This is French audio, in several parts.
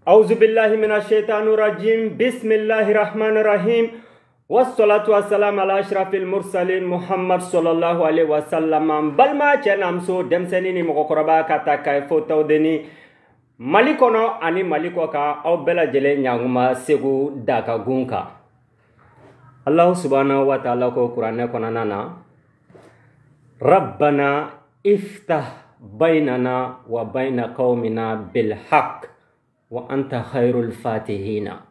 أعوذ بالله من الشيطان الرجيم بسم الله الرحمن الرحيم والصلاة والسلام على أشرف المرسلين محمد صلى الله عليه وسلم بالما جنامسو دمسنيني مقربا كتا كيفو تودني مالكونا أني مالكوكا أو بلا جلي نياغما سيغو داكا غونكا الله سبحانه وتعالى كو قرآن كونانا ربنا افتح بيننا وبين قومنا بالحق wa anta khairul fatihina.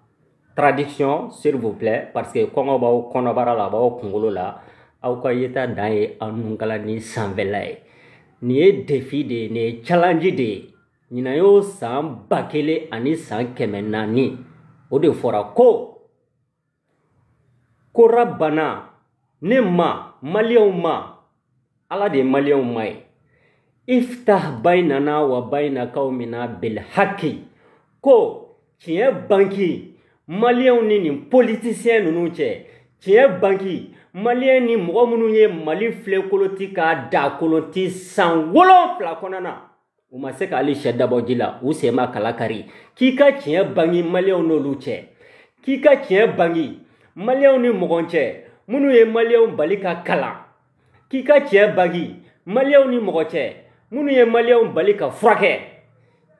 Traduction s'il vous plaît parce que kongo bawo konobara la bawo kungolo la au ka yeta dai anungala ni sanvelai ni e défi de ni challenge de ni na yo sam bakele ani san kemenani o de fora ko rabbana ne ma malion ma ala de malion mai iftah bainana wa baina qaumina bil haqqi ko tiɲɛ banki maliyɛnw ni nin politisiyɛn ninnu cɛ tiɲɛ banki maliyɛn ni mɔgɔ minnu ye mali filekoloti ka da koloti san 7 kɔnɔna na u ma se k'ale sɛ dabɔ ji la u sen ma kala kari k'i ka tiɲɛ banki maliyɛnw n'olu cɛ k'i ka tiɲɛ banki maliyɛnw ni mɔgɔ cɛ minnu ye maliyɛnw bali ka kalan k'i ka tiɲɛ banki maliyɛnw ni mɔgɔ cɛ minnu ye maliyɛnw bali ka furakɛ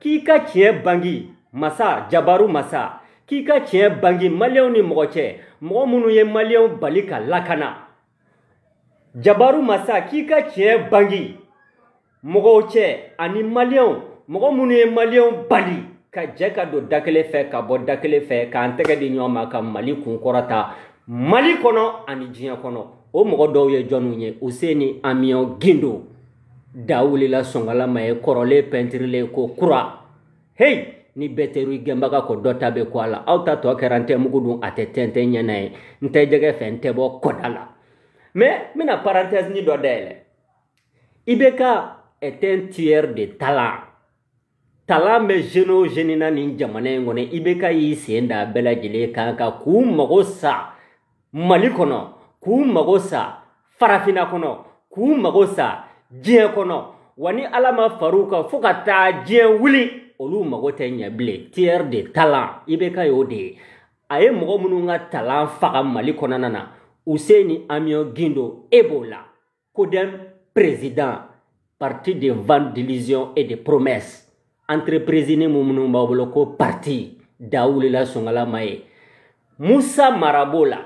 k'i ka tiɲɛ banki masa jabaru masa k'i ka tiɲɛ bangi maliyɛnw ni mɔgɔ cɛ mɔgɔ minnu ye maliyɛnw bali ka lakana jabaru masa k'i ka tiɲɛ bangi mɔgɔw cɛ ani maliyɛnw mɔgɔ minnu ye maliyɛnw bali ka jɛ ka don da kelen fɛ ka bɔ da kelen fɛ k'an tɛgɛ di ɲɔgɔn ma ka mali kunkɔrɔta mali kɔnɔ ani diɲɛ kɔnɔ o mɔgɔ dɔw ye jɔnw ye Useni Amion Gindo da wulila sɔngala ma ye kɔrɔlen pɛntirilen ko kura hey ni beteru gembaga ko dota be ko ala auta to kerante mugudun ate tente nyana e nte jege fe nte bo kodala mais mina parenthèse ni do dele ibeka est un tueur de talent me jeno jenina ni jamane ngone ibeka yi senda bela jile kanka ku mago sa mali kono ku mago sa farafina kono ku mago sa jien kono wani alama faruka fukata jien wuli olu mago tɛ ɲɛ bilen tiers de talent ibeka yo de aye mɔgɔ minnu ka talent faga mali kɔnɔna na Useni Amion Gindo ebola Codem président parti de vente d'illusions et de promesses entreprise ni minnu b'a bolo ko parti dawulila sɔngala ma ye Moussa Marabola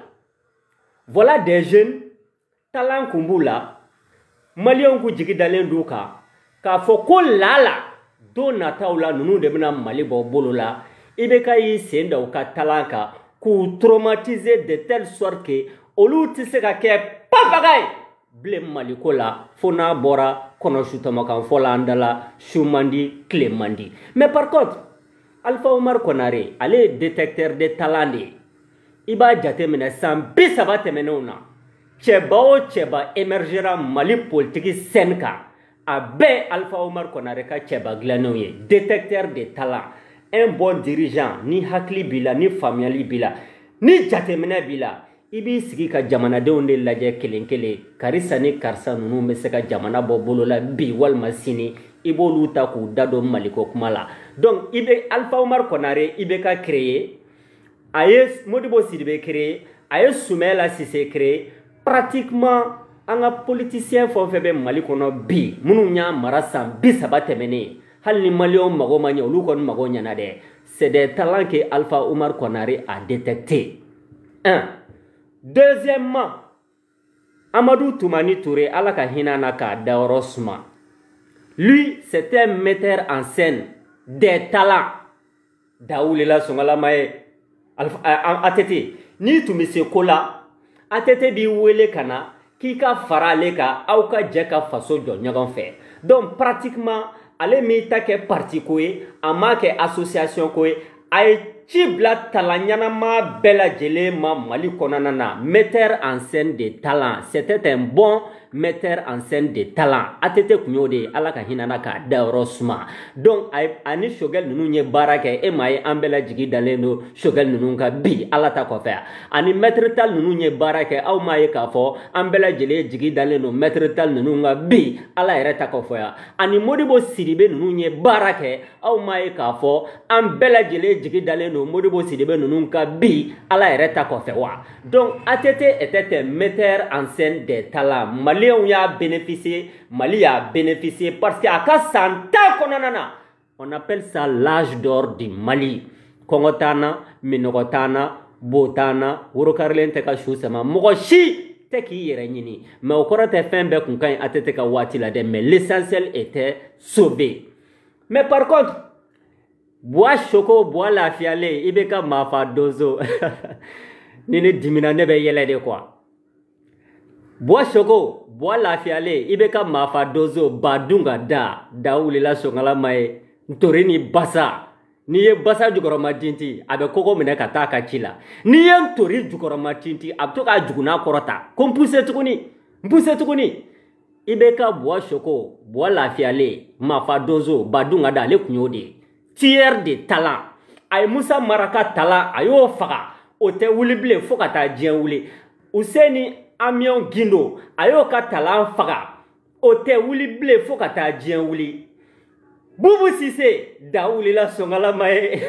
voilà des jeunes talent kun b'u la maliyɛnw ku jigi dalen d'u kan k'a fɔ ko lala do natawla nunu de bena mali bo bolola ibeka yi senda u ka talanka ku traumatiser de telle sorte que olu ti se ka kɛ papagay ble mali ko la fona bora kono shutama kan fola andala shumandi clemandi mais par contre Alpha Omar Konare ale détecteur de talent de iba jate mena san bisaba temeneu na cɛba o cɛba émergera mali politique scène kan a bɛɛ Alpha Omar Konare ka cɛba dilanenw ye détecteur de talent un bon dirigeant ni hakili b'i la ni faamuyali b'i la ni jateminɛ b'i la i b'i sigi ka jamanadenw de lajɛ kelen kelen karisa ni karisa ninnu bɛ se ka jamana bɔ bolo la bi walima sini i b'olu ta k'u da don maliko kuma la donc i bɛ Alpha Omar Konare i bɛ ka créer a ye Modibo Sidibe créer a ye Soumaïla Cissé créer pratiquement an ka politicien fɛn fɛn bɛ mali kɔnɔ bi minnu y'a mara san 30 tɛmɛnen hali ni maliyɛnw mago ma ɲɛ olu kɔni mago ɲɛna dɛ c'est des talents que Alpha Omar Konare a détecté. Deuxièmement, Amadou Toumani Touré ala ka hinɛ na k'a dayɔrɔ suma lui c'est un metteur en scène des talents dawulila sɔngala ye ATT ni tun bɛ se ko la ATT b'i wele ka na k'i ka fara ale kan aw ka jɛ ka faso jɔ ɲɔgɔn fɛ donc pratiquement ale m'i ta kɛ parti ko ye a m'a kɛ association ko ye a ye ci bila talan ɲɛnama bɛɛ lajɛlen ma mali kɔnɔna na metteur en scène de talent c'était un bon metteur en scène de talent atete kunyo de ala ka hinana ka dawro suma donc ani shogel nunu nye barake e mai ambela jigi dalendo shogel nunu ka bi ala ta ko fa ani maître tal nunu nye barake aw mai ka fo ambela jele jigi dalendo maître tal nunu nga bi ala ere ta ko fa ani Modibo Sidibe nunu nye barake aw mai ka fo ambela jele jigi dalendo Modibo Sidibe nunu ka bi ala ere ta ko fa wa donc atete était un metteur en scène des talents. Mali on y a bénéficié, Mali a bénéficié parce qu'à 100 ans, on appelle ça l'âge d'or du Mali. Kongotana, Minogotana, Botana, Urokarlen teka chusama, Mogoshi teki yerenyini. Mais au cours de fin be kunkan ateteka wati la de, mais l'essentiel était sauvé. Mais par contre, bois choco, bois la fiale, ibeka mafa dozo. Nini dimina nebe yele de quoi. Bois choco, bois la fiale, ibeka mafa dozo, badunga da ulila songala mae, ntorini basa. Niye basa jukoro tinti, abe koko mene kata kachila. Niye ntori jukoro tinti, abtoka jukuna korota. Kompuse tukuni. Ibeka bois choco, bois la fiale, mafa dozo, badunga da le kunyode. Tiers de talent. Ay Musa Maraka talent, ayo faga. Ote wulible fokata dien wuli. Useni Amion Gindo, ayo ka talent faga. Ote wulible fokata dien wuli. Boubou Sissé, daouli la songala mae.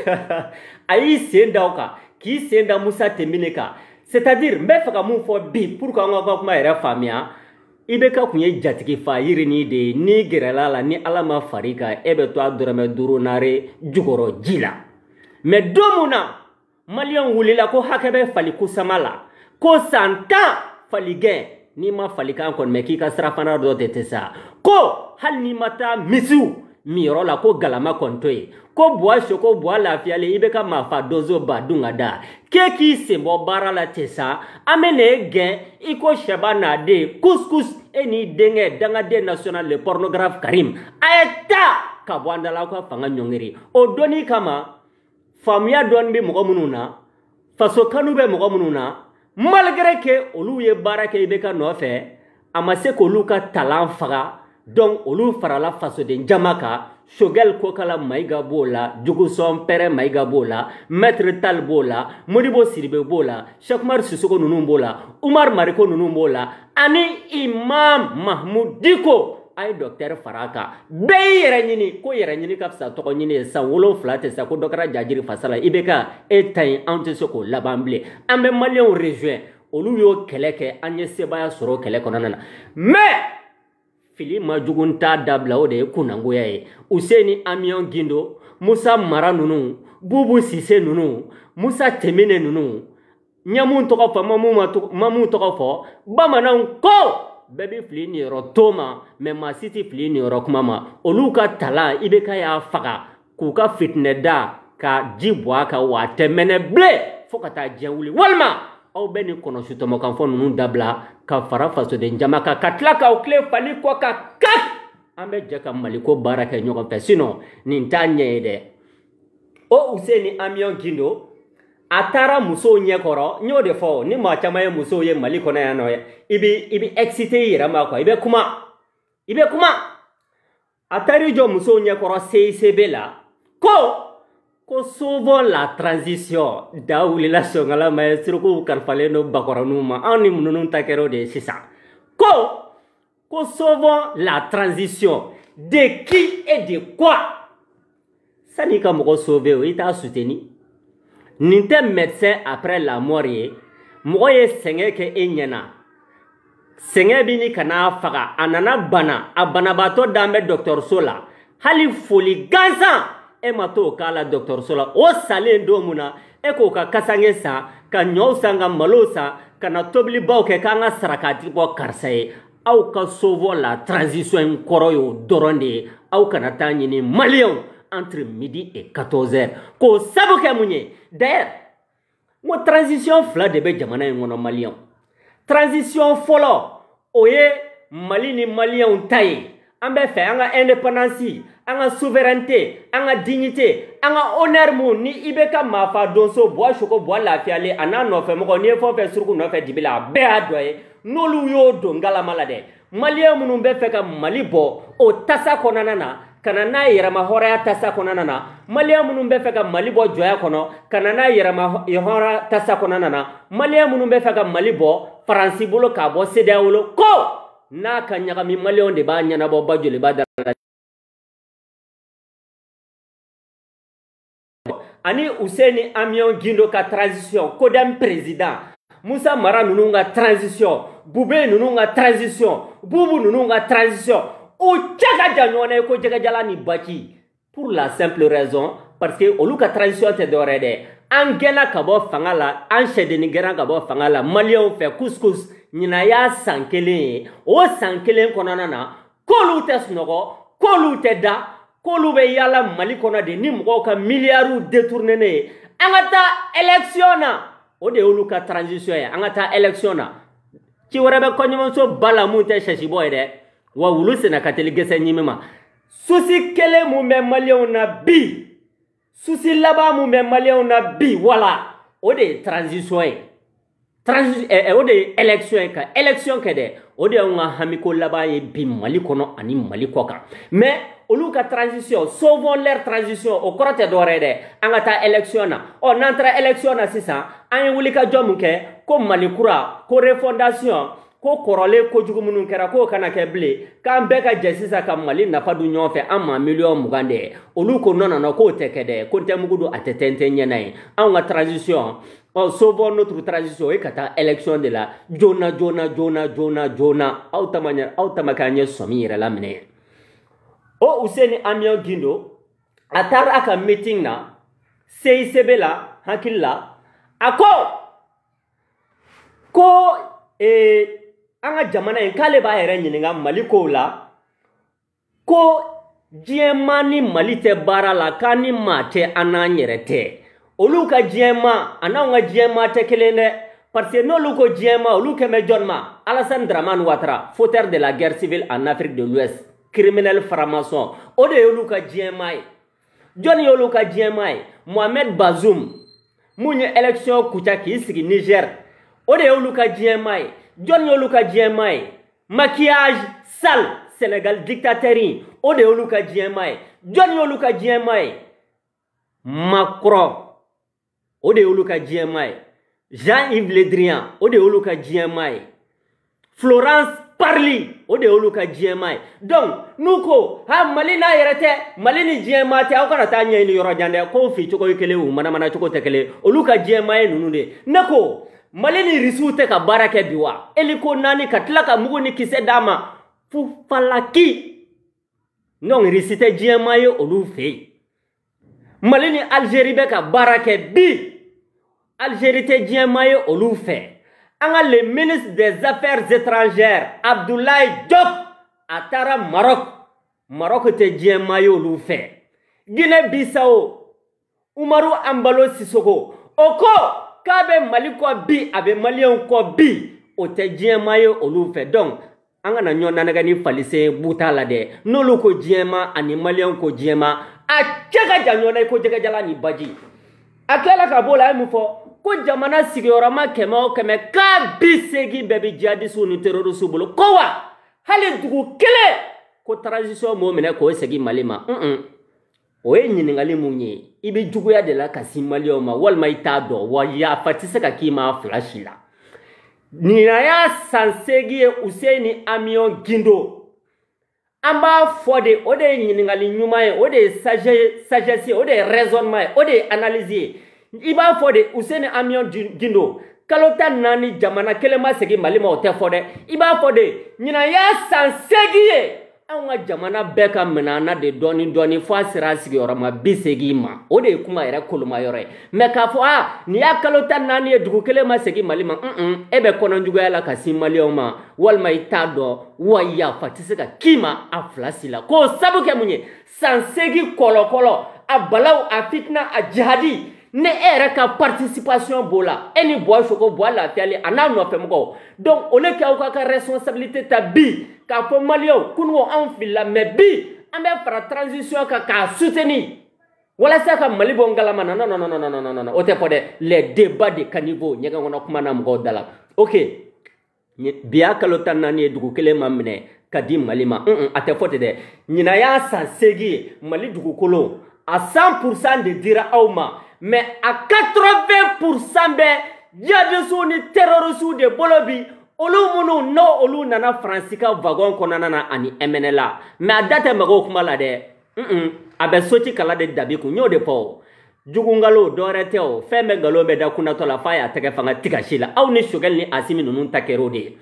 Ayi sendauka, ki senda Musa Temineka. C'est-à-dire, mbefaka moufo bi, pourquoi on va kuma ere famia. Ibeka kunye jatiki fa yirini de ni gerelala ni alama farika ebe to adorame duru nare jugoro jila. Mais domuna Malion wulila ko hakebe fali kusamala. Ko santa fali gen ni ma fali kan kon meki ka srafana do tetesa. Ko hal ni mata misu miro la ko galama kontoy. Ko bois choko bois la fiale ibeka mafa dozo badunga da. Keki sembo bara la tesa amene gen iko sheba na de couscous eni denge danga de national le pornographe Karim aeta kabwanda la ko fanga nyongeri odoni kama famia don bi mogo mununa faso kanu be mogo mununa malgré que olu ye barake ibeka no fe amase ko luka talent faga donc olu farala faso de jamaka Shogel Kokala Maiga Bola, Juguson Pere Maiga Bola, Maître Tal Bola, Modibo Sidibe Bola, Chakmar Sissoko Nunumbola, Umar Mariko Nunumbola, Ani Imam Mahmoud Diko, ay Docteur Faraka. Bey Yerenini, ko Yerenini Kapsa Tokonini, Sa Wolo Flate, Sa Kodokara Jajiri Fasala, Ibeka, Etain Antesoko, Labamble, Ambe Malion rejoint, Oluyo Keleke, Agnès Sebaya Soro Kelekonana. Mais Fili majugunta dabla ode kunangoya ye Useni Amion Gindo Musa Mara nunu Boubou Sissé nunu Musa Temine nunu Nyamun tokofo mamu tokofo Bamanan ko Baby fili ni yoro toma Mema siti fili ni yoro kumama Oluka tala ibeka ya faga Kuka fitne da Ka jibwa ka wate mene ble Fokata jawuli Walma Au beni kono sutomo kan fo nunu dabla ka fara faso de njamaka katlaka o kle fali ko ka kat ambe jaka maliko baraka nyoko fe sinon nintanye de o Useni Amion Gindo atara muso nyekoro nyo de fo ni ma chama ye muso ye maliko na yano ibi excité yira ma ko ibe kuma atari jo muso nyekoro CICB la ko souvent la transition daouli la songala maestro ko kalfaleno bakoranuma ani munun takero de sisa ko souvent la transition de qui et de quoi sani ka moko sauver o ita soutenu ninte médecin après la mort ye moko ye senge ke enyana senge bini kana faga anana bana abana bato dambe docteur Sola hali foli gansan e mato kala docteur Sola o salen domuna e ko ka kasange sa ka nyaw sanga malosa kana tobli bawke kanga sarakati ko karsaye au ka sauver la transition koroyo doronde au kana tanyini malien entre midi et 14h ko sabuke munye d'ailleurs mo transition fla de be jamana ngono malien transition folo oye Mali ni malien taye ambe fe anga indépendance anga souveraineté anga dignité anga honneur mu ni ibeka mafa donso bois choko bois la fiale ana no fe mo ni fo fe surku no fe dibila be adoye nolu yo do ngala malade malien minnu bɛ fɛ ka Mali bɔ o tasa kɔnɔna na kana n'a yɛrɛma hɔrɔnya tasa kɔnɔna na malien minnu bɛ fɛ ka Mali bɔ jɔya kɔnɔ kana n'a yɛrɛma hɔrɔnya tasa kɔnɔna na malien minnu bɛ fɛ ka Mali bɔ Faransi bolo k'a bɔ CEDEAO bolo ko n'a ka ɲagami malien de b'a ɲɛnabɔ ba joliba da la ani Useni Amion Gindo ka transition Kodem président Moussa Mara nunu ka transition Boubé nunu ka transition Boubou nunu ka transition o cɛka jan ɲɔgɔn na ko jɛgɛjala ni baki pour la simple raison parce que olu ka transition tɛ dɔwɛrɛ dɛ an gɛnna ka bɔ fanga la an sɛdenni gɛnna ka bɔ fanga la maliyɛnw fɛ couscous ɲina y'a san kelen ye o san kelen kɔnɔna na k'olu tɛ sunɔgɔ k'olu tɛ da k'olu bɛ yala Mali kɔnɔ de ni mɔgɔw ka miliyariw détourné ye an ka taa élection na o de y'olu ka transition ye an ka taa élection na ci wɛrɛ bɛ kɔɲɔmuso ba la mun tɛ sɛsibɔ ye dɛ wa wulu sena ka teli gɛsɛ ɲimi ma susi kelen mun bɛ maliyɛnw na bi susi laban mun bɛ maliyɛnw na bi wala o de ye transition ye o de ye élection ye ka élection kɛ dɛ o de y'anw ka hamiko laban ye bi Mali kɔnɔ ani Mali kɔ kan mais olu ka transition sauvons leur transition o kɔrɔ tɛ dɔwɛrɛ ye dɛ an ka taa élection na n'an taara élection na sisan an ye wulikajɔ mun kɛ ko Mali kura ko refondation ko kɔrɔlen kojugu minnu kɛra k'o kana kɛ bilen k'an bɛɛ ka jɛ sisan ka Mali nafa dun ɲɔgɔn fɛ an ma miliyɔn 20 de olu ko non k'o tɛ kɛ dɛ ko n tɛ mugu don a tɛ tɛntɛn ɲɛna ye anw ka transition sauvons notre transition o ye ka taa élection de la joona aw ta ma k'an ye sɔmi yɛrɛ la minɛ o Useni Amion Gindo a taara a ka meeting na CICB la hakili la a ko an ka jamana in k'ale b'a yɛrɛ ɲininka Mali kow la ko diɲɛma ni Mali tɛ baara la k'an ni maa tɛ an n'an yɛrɛ tɛ olu ka diɲɛma a n'anw ka diɲɛma tɛ kelen dɛ parce que n'olu ko diɲɛma olu kɛmɛ jɔn ma Alassane Dramane Ouattara fauteur de la guerre civile en Afrique de l'Ouest criminel franc-maçon o de y'olu ka diɲɛma ye jɔn y'olu ka diɲɛma ye Mohamed Bazoum mun ye élection kuca k'i sigi Niger o de y'olu ka diɲɛma ye jɔn y'olu ka diɲɛma ye maquillage sale Sénégal dictateur o de y'olu ka diɲɛma ye jɔn y'olu ka diɲɛma ye Macron o de y'olu ka diɲɛma ye Jean-Yves Le Drian o de y'olu ka diɲɛma ye Florence Parly o de y'olu ka diɲɛma ye donc n'u ko Mali n'a yɛrɛ tɛ Mali ni diɲɛma tɛ aw kana taa ɲɛɲini yɔrɔ jan dɛ k'o fi cogo ye kelen u manamana cogo tɛ kelen olu ka diɲɛma ye ninnu de ne ko Mali ni risiw tɛ ka baara kɛ bi wa eliko naani ka tila ka mugu ni kisɛ d'a ma fufalaki donc risi tɛ diɲɛma ye olu fɛ yen Mali ni Algérie bɛ ka baara kɛ bi Algérie tɛ diɲɛma ye olu fɛ an ka le ministre des affaires étrangères Abdoulaye Diop a taara Maroc tɛ diɲɛma ye olu fɛ Guinée Bissau Umaru Ambalo Sisoko o ko k'a bɛ Mali kɔ bi a bɛ maliyɛnw kɔ bi o tɛ diɲɛma ye olu fɛ donc an kana ɲɔgɔn nanɛgɛ ni falise buta la dɛ n'olu ko diɲɛma ani maliyɛnw ko diɲɛma a cɛ ka jan ɲɔgɔn na ko jɛgɛjala ni baji a tilala ka bɔ la a ye mun fɔ ko jamana sigiyɔrɔma 100 k'a bi segin bɛɛ bɛ jihadisiw ni terrorisiw bolo ko wa hali dugu kelen ko transition m'o minɛ k'o segin Mali ma o ye ɲininkali mun ye i bɛ juguya de la ka si maliyɛnw ma walima i t'a dɔn wa yafa tɛ se ka k'i ma fila si la nin y'a san 8 ye Useni Amion Gindo an b'a fɔ de o de ye ɲininkali ɲuman ye o de ye sagesse ye o de ye raisonnement ye o de ye analyse ye i b'a fɔ de Useni Amion Gindo kalo 14 jamana kelen ma segin Mali ma o tɛ fɔ dɛ i b'a fɔ de ɲinan y'a san 8 ye anw ka jamana bɛɛ ka minana de dɔɔni fo a sera sigiyɔrɔma 80 ma o de ye kuma yɛrɛ koloma yɔrɔ ye mais k'a fɔ nin y'a kalo 14 ye dugu kelen ma segin Mali ma e bɛ kɔnɔjuguya la ka si maliyɛnw ma walima i t'a dɔn wa yafa tɛ se ka k'i ma a fila si la k'o sabu kɛ mun ye san 8 kɔlɔkɔlɔ a balaw a fitina a jihadi ne e yɛrɛ ka participation b'o la e ni Buwa Soko Buwa Lafiyali a n'a nɔfɛmɔgɔw donc o le kɛ aw ka responsabilité ta bi k'a fɔ maliyɛnw kununko anw filila mais bi an bɛ fara transition kan k'a soutenir walasa ka Mali bɔ ngalama na non o tɛ fɔ dɛ les débats de caniveau ɲɛgɛn kɔnɔ kuma na mɔgɔw da la ok biya kalo tan naani dugu kelen ma minɛ ka di Mali ma a tɛ fɔ ten dɛ ɲina y'a san 8 ye Mali dugukolo a 100% de dira aw ma mais a 80% bɛ djihadistes ni terroristes de bolo bi olu minnu n'o olu nana Faransi ka wagon kɔnɔna na ani MNLA mais a da tɛ mɔgɔw kuma la dɛ a bɛ soti kala de dabi kun y'o de fɔ jugungalo dɔwɛrɛ tɛ o fɛn bɛ nkalon bɛ da kunnatɔ la f'a y'a tɛgɛ fanga tigasi la aw ni Choguel ni Asimi ninnu ta kɛr'o de ye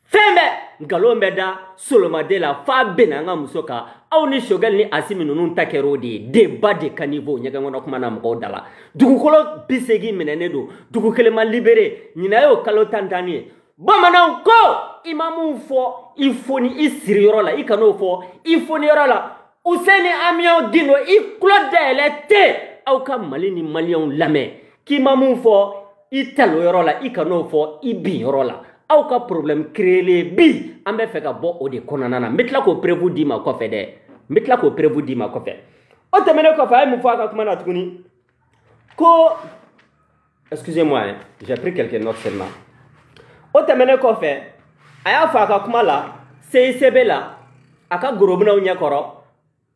fɛn bɛ nkalon bɛ da Solomaden la f'a bɛna an ka muso kan aw ni Choguel ni Asimi ninnu ta kɛr'o de ye débat de caniveau ɲɛgɛn kɔnɔ kuma na mɔgɔw da la dugukolo 80 minɛnen don dugu kelen ma libéré ɲina y'o kalo 10 ye bamananw ko i ma mun fɔ i foni i siri yɔrɔ la i kan'o fɔ i foni yɔrɔ la Useni Amion Guindo i kulo dayɛlɛ tɛ aw ka Mali ni Maliyɛnw lamɛn k'i ma mun fɔ i talo yɔrɔ la i kan'o fɔ i bin yɔrɔ la aw ka problème créelen bi an bɛ fɛ ka bɔ o de kɔnɔna na n bɛ tila k'o prévu d'i ma kɔfɛ dɛ n bɛ tila k'o prévu d'i ma kɔfɛ o tɛmɛnen kɔfɛ a ye mun fɔ a ka kuma na tuguni ko excusez-moi j'ai pris quelques notes seulement o tɛmɛnen kɔfɛ a y'a fɔ a ka kuma la CICB la a ka gorobinaw ɲɛkɔrɔ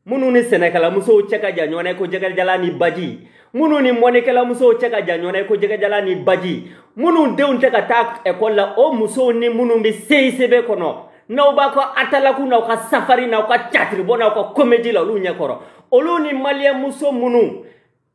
minnu ni sɛnɛkɛlamusow cɛ ka jan ɲɔgɔn na ko jɛgɛjala ni baji minnu ni mɔnikɛlamusow cɛ ka jan ɲɔgɔn na ko jɛgɛjala ni baji minnu denw tɛ ka taa ekɔli la o musow ni minnu bɛ CICB kɔnɔ n'aw b'a ka atalaku n'aw ka safari n'aw ka catiribɔ n'aw ka comédie la olu ɲɛkɔrɔ olu ni maliyɛn muso minnu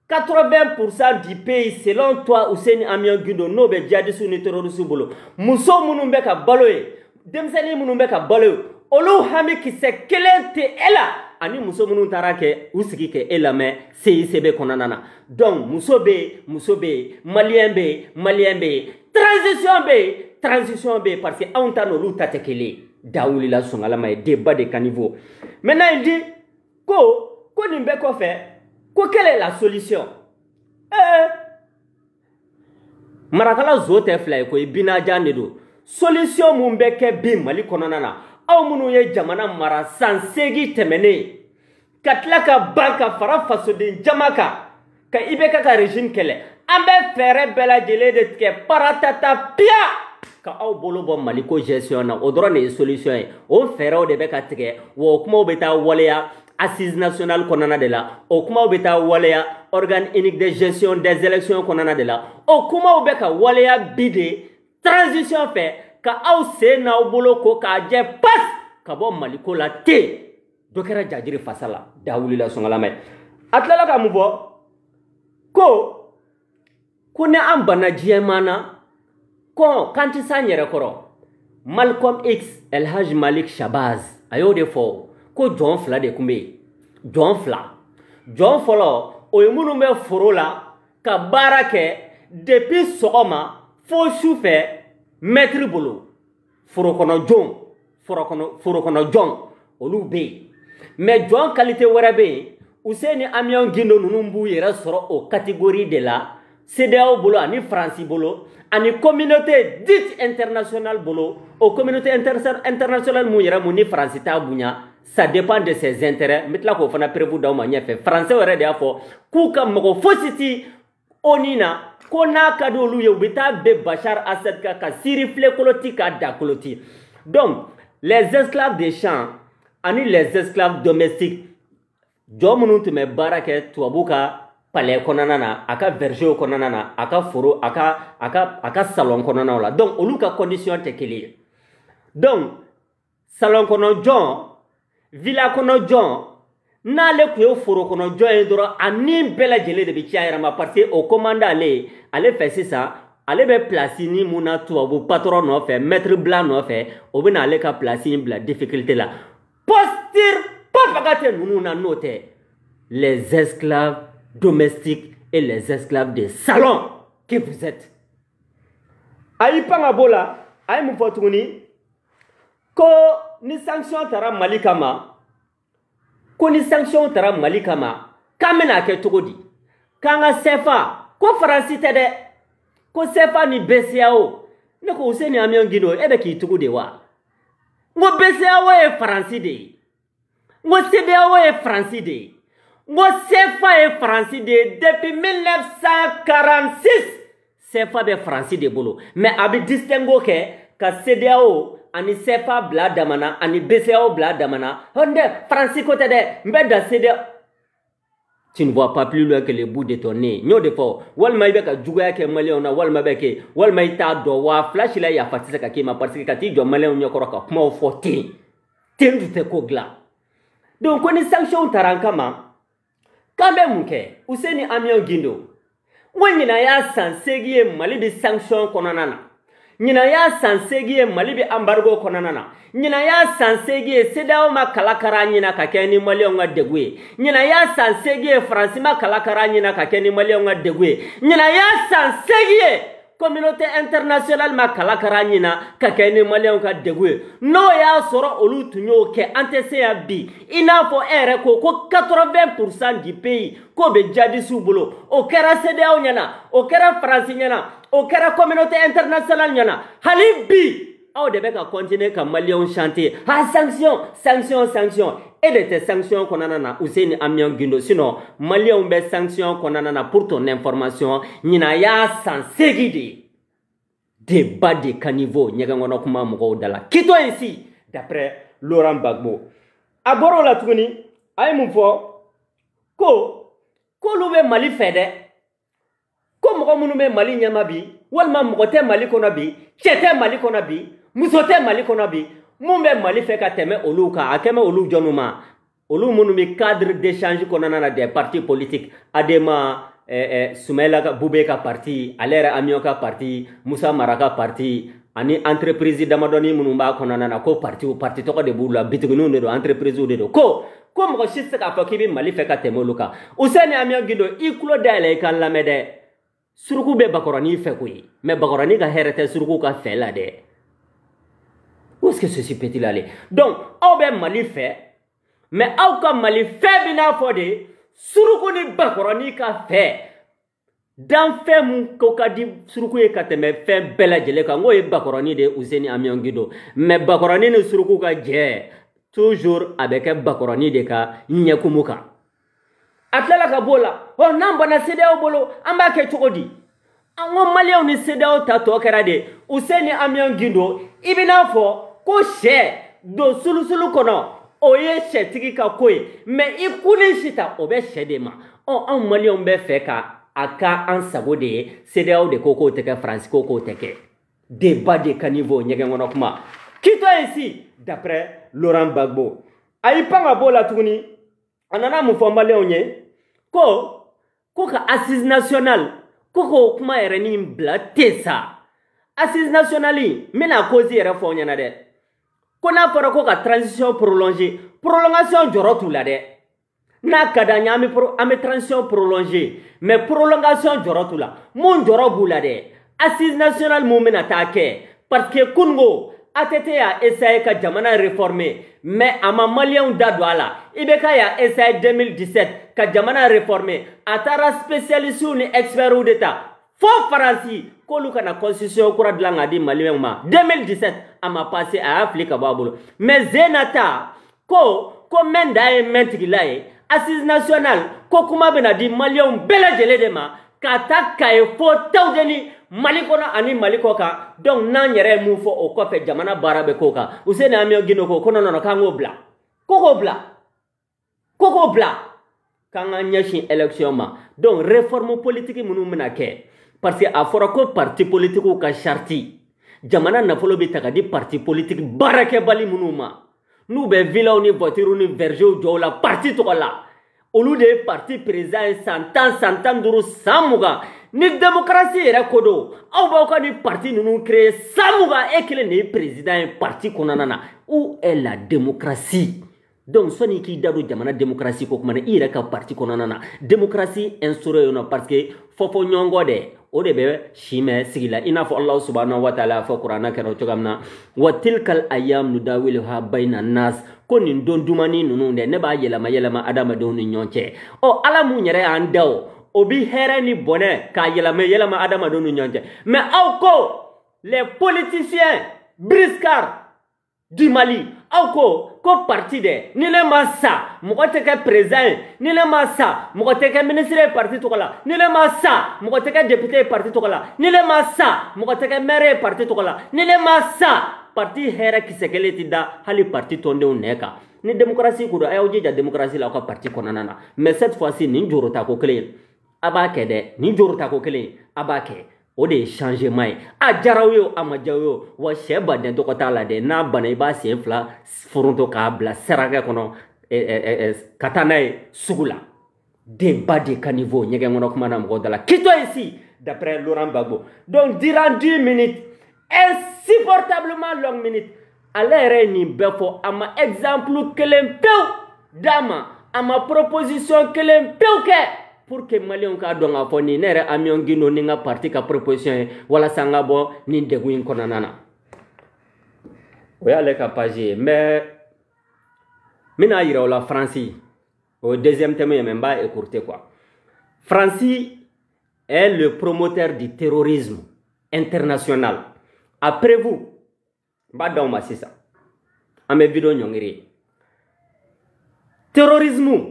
80% du pays selon toi Useni Amion Guindo n'o bɛ djihadistes ni terroristes bolo muso minnu bɛ ka balo ye denmisɛnnin minnu bɛ ka balo ye olu hami kisɛ kelen tɛ e la ani muso minnu taara kɛ u sigi kɛ e lamɛn CICB kɔnɔna na donc muso bɛ yen maliyɛn bɛ yen transition bɛ yen parce que anw ta n'olu ta tɛ kelen ye da wulila Sungalama ye débat de caniveau maintenant il dit ko nin bɛɛ kɔfɛ ko quelle est la solution marakala zo tɛ fila ye koyi binajan de don solution mun bɛ kɛ bi Mali kɔnɔna na aw minnu ye jamana mara san 8 tɛmɛnen ka tila ka ban ka fara fasoden jama kan ka IBK ka régime kɛlɛ an bɛ fɛɛrɛ bɛɛ lajɛlen de tigɛ paratata piya ka aw bolo bɔ Mali ko gestion na o dɔrɔn de ye solution ye o fɛɛrɛw de bɛ ka tigɛ wa o kumaw bɛ taa waleya assise nationale kɔnɔna de la o kumaw bɛ taa waleya organe unique de gestion des élections kɔnɔna de la o kumaw bɛ ka waleya bi de transition fɛ ka aw sen n'aw bolo ko k'a jɛ pas ka bɔ Mali ko la ten dɔ kɛra jajiri fasa la da wulila Sungalama ye a tilala ka mun fɔ ko ni an banna diɲɛma na ko kan tɛ s'an yɛrɛ kɔrɔ Malcolm X El Hadj Malik Shabazz a y'o de fɔ ko jɔn fila de tun bɛ yen jɔn fɔlɔ o ye minnu bɛ foro la ka baara kɛ depuis sɔgɔma fo su fɛ maître bolo foro kɔnɔ jɔn olu bɛ yen mais jɔn qualité wɛrɛ bɛ yen Useni Amion Guindo ninnu b'u yɛrɛ sɔrɔ o catégorie de la CEDEAO bolo ani Faransi bolo ani communauté dite internationale bolo o communauté internationale mun yɛrɛ mun ni Faransi t'a bonya ça dépend de ses intérêts n bɛ tila k'o fana prévu d'aw ma ɲɛfɛ Français yɛrɛ de y'a fɔ k'u ka mɔgɔ fosi ti ONU na ko n'a ka di olu ye u bɛ taa bɛn Bachar Assad kan ka Syrie filɛ koloti k'a da koloti donc les esclaves des champs ani les esclaves domestiques jɔn minnu tun bɛ baara kɛ tubabu ka palais kɔnɔna na a ka verger kɔnɔna na a ka foro a ka salon kɔnɔnaw la donc olu ka condition tɛ kelen ye donc salon kɔnɔ jɔn villa kɔnɔ jɔn n'ale tun ye foro kɔnɔ jɔn ye dɔrɔn a ni bɛɛ lajɛlen de bɛ ci a yɛrɛ ma parce que o commande ale fɛ sisan ale bɛ place ni mun na tubabu patron nɔfɛ maître blanc nɔfɛ o bɛ na ale ka place in bila difficulté la posture papaga tɛ ninnu na n'o tɛ les esclaves domestiques et les esclaves de salon que vous êtes. A y'i pan ka bɔ la a ye mun fɔ tuguni ko ni sanction taara Mali kama k'an bɛna kɛ cogo di k'an ka CFA ko Faransi tɛ dɛ ko CFA ni BCEAO ne ko Useni Amion Guindo e bɛ k'i tugu de wa n ko BCEAO ye Faransi de ye n ko CEDEAO ye Faransi de ye n ko CFA ye Faransi de ye depuis 1946 CFA bɛ Faransi de bolo mais a bɛ distinguo kɛ ka CEDEAO ani CFA bla damana ani BCEAO bla damana honde France côté de mbeda CEDEAO. Tu ne vois pas plus loin que le bout de ton nez. Nyo de fo walma ibeka jugaya ke malien na walma beke walma ita do wa flash la ya fatisa ka kema parce que kati do malien nyokoro ka kuma fo tin du te ko gla. Donc on est sanction tarankama kambe munke useni amion gindo wanyina ya sansegie mali bi sanction konanana nyina ya sansegie mali bi embargo konanana nyina ya sansegie CEDEAO ma kalakara nyina ka keni mali nga degwe nyina ya sansegie France ma kalakara nyina ka keni mali nga degwe nyina ya sansegie communauté internationale ma kalakara nyina ka keni mali nga degwe no ya soro olu tunyo ke antecéa bi ina fo ere ko 80% du pays ko be jadi subolo o kera CEDEAO nyana o kera France nyana o kera communauté internationale nyana halibi aw de ka continuer ka malien chanter ha sanction et de tes sanctions konana Ousseini Amion Guindo sinon malien be sanction konana pour ton information nyina ya sansegide débat de caniveau nyaga ngona kuma mo dala kito ici d'après Laurent Gbagbo aboro la tuni ay mu fo ko lu be Mali fede ko mo munu be Mali nyama bi walma mo te Mali kono bi chete Mali kono bi musote Mali kono bi mumbe Mali fe ka teme oluka akeme olu jonuma olu munu mi cadre d'échange konana des partis politiques adema Soumaïla Boubé ka parti Alera Amion ka parti Moussa Maraka parti ani entreprise damadoni munu ba konana ko parti to ko de bula bitugunu de entreprise de ko mo shisse ka fakibi Mali fe ka teme oluka Ousseini Amion Guindo ikulo dale kan lamede suruku be bakorani fe koyi mais bakorani ka herete suruku ka fe la de. Où est-ce que ceci peut-il aller? Donc, on va Mali fait, mais on va Mali fait bien fondé, suruku ni bakorani ka fait. Dans fait mon kokadi suruku e kateme fait bela jele ka ngoy bakorani de Ousseini Amion Guindo, mais bakorani ne suruku ka je toujours avec bakorani de ka nyekumuka. Atlela ka bola, oh namba na CEDEAO bolo, amba ke chokodi. Ango malien ni CEDEAO ta to kera de Ousseini Amion Guindo ibina fo ko she do sulu kono oye she tigi ka koy mais ikuni shita obe she de ma on an malien be fe ka aka an sago de CEDEAO de koko teke France koko teke débat de caniveau nyege ngono kuma kito ici d'après Laurent Gbagbo ayi panga bola tuguni anana mu fo malien nye ko ka assise nationale koko kuma ereni bla tesa assise nationale mina cause era fo nyana de kona fara ko ka transition prolongation jorotu la de na kadanya ami transition prolongée mais prolongation jorotu la mon jorobu la de assise nationale mo mena take parce que kungo atete ya essayer ka jamana réformer mais ama malien dadwala ibeka ya essayer 2017 ka jamana réformer atara spécialiste ni expert d'état fo faransi ko lu kana constitution kura dilanga di malien ma 2017 ama passé à Afrique babolo mais zenata ko menda e mentigilaye assise nationale ko kuma bena di malien bela jele de ma kata kay fo tawdeni malikona ani malikoka donc nan yere mu fo o ko fe jamana barabe koka Ousseini Amion Guindo ko nono kango bla koko bla kanga nyashi élection ma donc réforme politique munu mena ke parce que a fora ko parti politique ka charti jamana na folo bi takadi parti politique barake bali munuma nous be villa ni voiture ni verger jola parti to la olu de parti président santan duru samuga ni démocratie era kodo aw ba ko ni parti nunu créer samuga ekele ni président parti konanana où est la démocratie? Donc soni ki dadu jamana démocratie ko kuma ira ka parti konanana démocratie instauré no parce que fofo nyongo de o de be shime sigila ina fo Allah subhanahu wa ta'ala fa qur'ana kero chogamna wa tilkal ayyam nudawiluha bayna nas konin don dumani nunu de ne ba yelama adama don nyonche o ala mu nyere andao obi here ni bonne ka yelama adama don nyonche mais aw ko les politiciens briscards du Mali ako ko parti de ni le massa mo ko te ka président ni le massa mo ko te ka ministre parti to kala ni le massa mo ko te ka député parti to kala ni le massa mo ko te ka maire parti to kala ni le massa parti hera kisekele ti da hali parti tonde neka ni démocratie ko do ayo jeja démocratie la ko parti konana mais cette fois-ci ni jorota ko kele abake de ni jorota ko kele abake o de changement ye a jaraw ye a ma jaw ye wa sɛ baden tɔgɔ t'a la de n'a bana i b'a sen fila foronto k'a bila saraka kɔnɔ ka taa n'a ye sugu la débat de caniveau ɲɛgɛn kɔnɔ kuma na mɔgɔ da la quittons ici d'après Laurent Gbagbo donc durant 10 minutes insupportablement longue minute ale yɛrɛ ye nin bɛɛ fɔ a ma exemple kelen pewu d'a ma a ma proposition kelen pewu kɛ pour que Maliens ka dɔn k'a fɔ nin ne yɛrɛ Amion Guindo ni n ka parti ka proposition ye walasa n ka bɔ nin degun in kɔnɔna na o y'ale ka page ye mais n bɛna yira o la Fransi o deuxième thème ye mais n b'a écourter quoi. Fransi est le promoteur du terrorisme international. Après vous n b'a d'aw ma sisan an bɛ vidéo ɲɔngiri ye terrorisme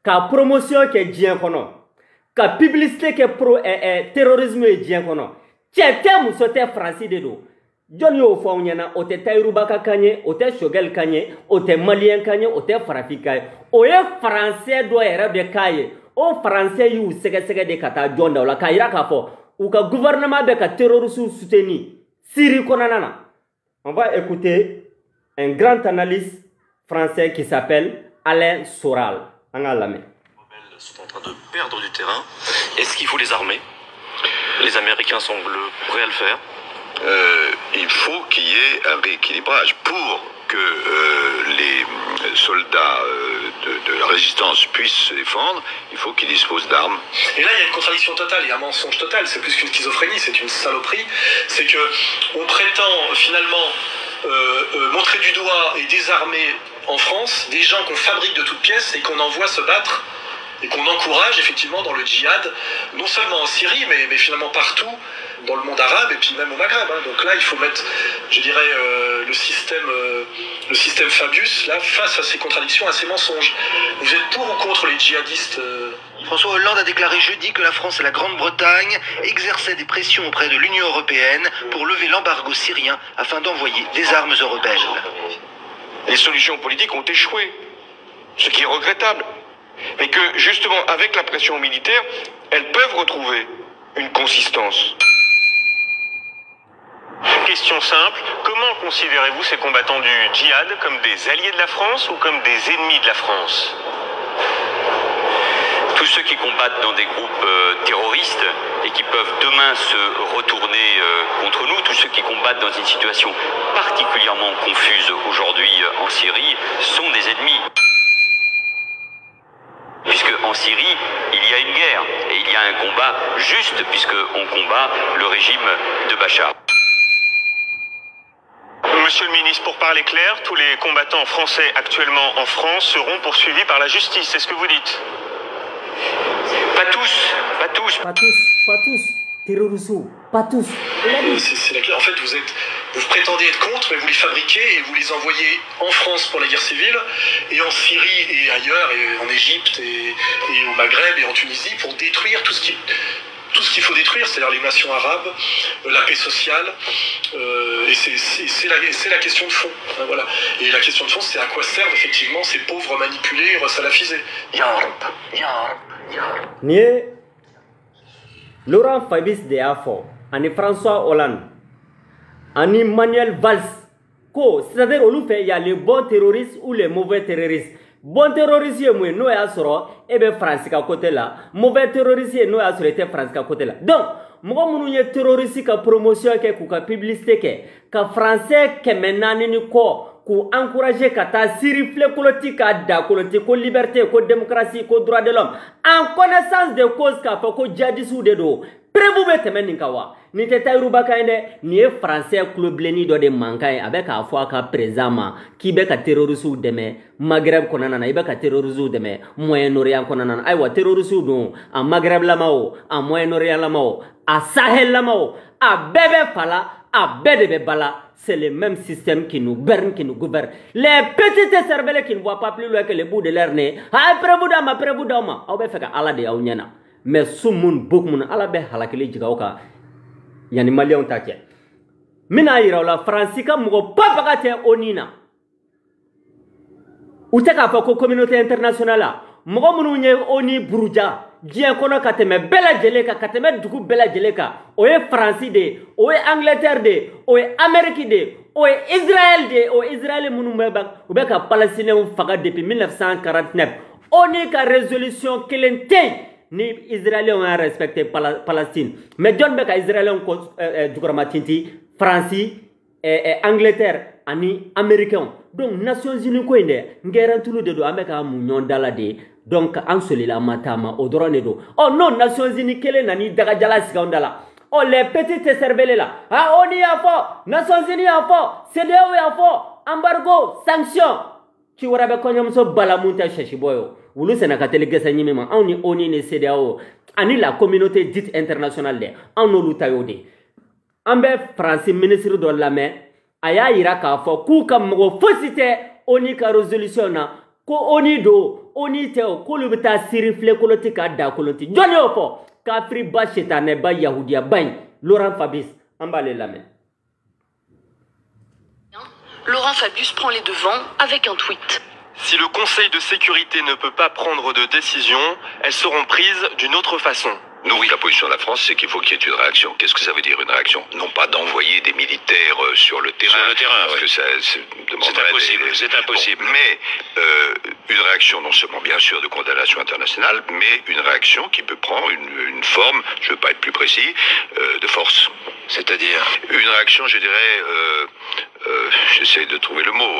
ka promotion ke diɲɛ kɔnɔ ka publicité ke terrorisme ye diɲɛ kɔnɔ cɛ tɛ muso tɛ Fransi de don jɔn y'o fɔ aw ɲɛna o tɛ Tayiruba ka kan ye o tɛ Choguel kan ye o tɛ Malien kan ye o tɛ farafin kan ye o ye français dɔ yɛrɛ de k'a ye o français y'u sɛgɛsɛgɛ de ka taa jɔn da o la k'a yira k'a fɔ u ka gouvernement bɛ ka terroristes soutenir Syrie kɔnɔna na. On va écouter un grand analyste français qui s'appelle Alain Soral. Les rebelles sont en train de perdre du terrain. Est-ce qu'il faut les armer? Les Américains semblent prêts à le faire. Il faut qu'il y ait un rééquilibrage pour que les soldats de la résistance puissent se défendre. Il faut qu'ils disposent d'armes. Et là, il y a une contradiction totale, il y a un mensonge total. C'est plus qu'une schizophrénie, c'est une saloperie. C'est que on prétend finalement montrer du doigt et désarmer en France des gens qu'on fabrique de toutes pièces et qu'on envoie se battre et qu'on encourage effectivement dans le djihad, non seulement en Syrie, mais finalement partout dans le monde arabe et puis même au Maghreb. Donc là, il faut mettre, je dirais, le système Fabius là, face à ces contradictions, à ces mensonges. Vous êtes pour ou contre les djihadistes François Hollande a déclaré jeudi que la France et la Grande-Bretagne exerçaient des pressions auprès de l'Union européenne pour lever l'embargo syrien afin d'envoyer des armes aux rebelles. Les solutions politiques ont échoué, ce qui est regrettable. Mais que, justement, avec la pression militaire, elles peuvent retrouver une consistance. Question simple, comment considérez-vous ces combattants du djihad comme des alliés de la France ou comme des ennemis de la France? Tous ceux qui combattent dans des groupes terroristes et qui peuvent demain se retourner contre nous, tous ceux qui combattent dans une situation particulièrement confuse aujourd'hui en Syrie, sont des ennemis. Puisque en Syrie, il y a une guerre et il y a un combat juste puisqu'on combat le régime de Bachar. Monsieur le ministre, pour parler clair, tous les combattants français actuellement en France seront poursuivis par la justice, c'est ce que vous dites? Pas tous, pas tous. Pas tous, pas tous. Terroristes, pas tous. En fait, vous prétendez être contre, mais vous les fabriquez et vous les envoyez en France pour la guerre civile, et en Syrie et ailleurs, et en Égypte et au Maghreb et en Tunisie, pour détruire tout ce qu'il faut détruire, c'est-à-dire les nations arabes, la paix sociale, et c'est la question de fond. Voilà. Et la question de fond, c'est à quoi servent effectivement ces pauvres manipulés et resalafisés. Nié Laurent Fabius de Afo, ani François Hollande, ani Manuel Valls, c'est-à-dire il y a les bons terroristes ou les mauvais terroristes. Bon terroriste, nous avons France à côté là. Mauvais terroriste, nous avons France à côté là. Donc, moi, je suis terroriste qui promotion, qui publicité, qui français, qui maintenant pour encourager kata sirifle politique da politique ko liberté ko démocratie ko droit de l'homme en connaissance de cause ka fa ko jadisu de do prévu bete men kawa ni te Tayiruba kainde ni e français club leni do de mankai avec a fois ka présent ki be ka terroriste deme Maghreb konana na ibe ka terroriste deme Moyen-Orient konana ay wa terroriste do en Maghreb lamao en Moyen-Orient lamao a Sahel lamao a bébé fala a bête de bala, c'est le même système qui nous berne, qui nous gouverne. Les petites cervelles qui ne voient pas plus loin que le bout de leur nez. Après vous d'ama. On va faire Allah de Aounyana. Mais sous moun, beaucoup moun, Allah be halakili jigaoka. Yani Malien také. Mina ira la Francica mugo papa te onina. Uteka fa ko communauté internationale. Mugo munu nye oni buruja. Dieu kono kateme bela jeleka kateme dugu bela jeleka. Oye Franci de, oye Angleterre de, oye Amérique de, oye Israël de, oye Israël munu meba. Ubeka Palestiniens faga depuis 1949. Oni ka résolution kelente. Ni Israéliens ont respecté Palestine. Mais John Beka Israéliens du Gramatinti, France, Angleterre, ani Américains. Donc Nations Unies ko inde ngeren tulu de do ameka munyon dalade. Donc en solila matama odorane do. Oh non Nations Unies kele nani daga jala sikandala. Oh les petites cervelles là. Ah on y a fort. Nations Unies a fort. CEDEAO a fort. Embargo, sanctions. Qui warabe konyamso balamunta sheshiboyo. Wulu senakatele gesa nyimema. Oni ne CEDEAO. Ani la communauté dite internationale de. En olutayode. Ambe France ministre de la main. Aya ira ka fo ku kam mo fosite oni ka résolution na ko oni do oni teo ko lu bita sirifle koloti ka da koloti joni opo ka fri ba shetane ba yahudia bain Laurent Fabius ambale la main. Laurent Fabius prend les devants avec un tweet. Si le Conseil de sécurité ne peut pas prendre de décision, elles seront prises d'une autre façon. Nous, oui, la position de la France, c'est qu'il faut qu'il y ait une réaction. Qu'est-ce que ça veut dire, une réaction? Non pas d'envoyer des militaires sur le terrain. Sur le terrain, parce oui. que c'est impossible, c'est impossible. Bon, mais une réaction non seulement, bien sûr, de condamnation internationale, mais une réaction qui peut prendre une forme, je ne veux pas être plus précis, de force. C'est-à-dire une réaction, je dirais, j'essaie de trouver le mot,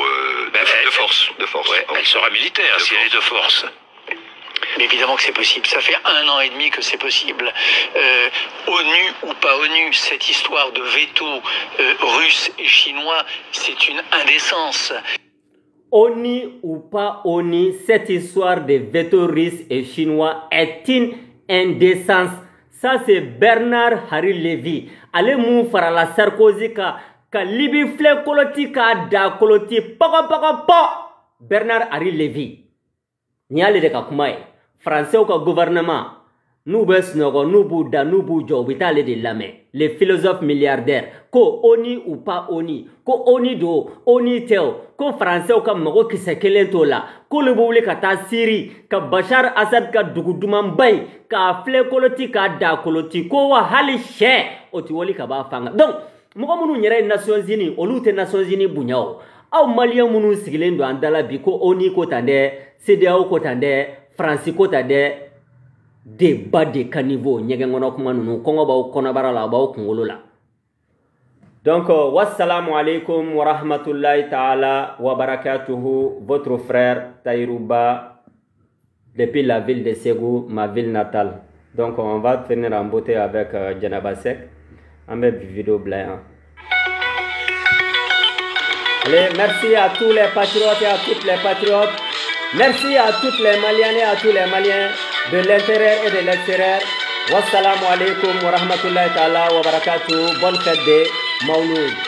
de force. Ouais, elle sera militaire si elle est de force. Mais évidemment que c'est possible. Ça fait 1 an et demi que c'est possible. ONU ou pas ONU, cette histoire de veto russe et chinois, c'est une indécence. ONU ou pas ONU, cette histoire de veto russe et chinois est une indécence. Ça c'est Bernard Henri Lévy. Allez mou fara la Sarkozy ka Libi fle koloti ka da koloti poko. Bernard Henri Lévy. Nyale de ka kumaye. Français au gouvernement. Nous besnogo, nous bouda, nous boujo, bitale de lame. Les philosophes milliardaires. Ko oni ou pas oni. Ko oni do, oni teo. Ko français au mago ki se kelento la. Ko le boule ka ta Syrie. Ka Bachar Assad ka duguduman bay. Ka fle koloti ka da koloti. Ko wa hali she. Oti woli ka ba fanga. Donc, moko munu nyere Nations Unies. Olute Nations Unies bunyao. Au Malien munu sigilendo andala bi ko oni ko tande. CEDEAO ko tande. France ko tande. Débat de caniveau nyegengono kuma nunu kongo ba ukona barala ba ukungolo la. Donc wassalamu alaikum wa rahmatullahi ta'ala wa barakatuhu, votre frère Taïrouba depuis la ville de Ségou, ma ville natale. Donc on va finir en beauté avec Djenaba Sek. On met une vidéo blanche. Allez, merci à tous les patriotes et à toutes les patriotes. Merci à toutes les Maliennes et à tous les Maliens de l'intérieur et de l'extérieur. Wassalamu alaikum wa rahmatullahi ta'ala wa barakatuh. Bonne fête de Mawlud.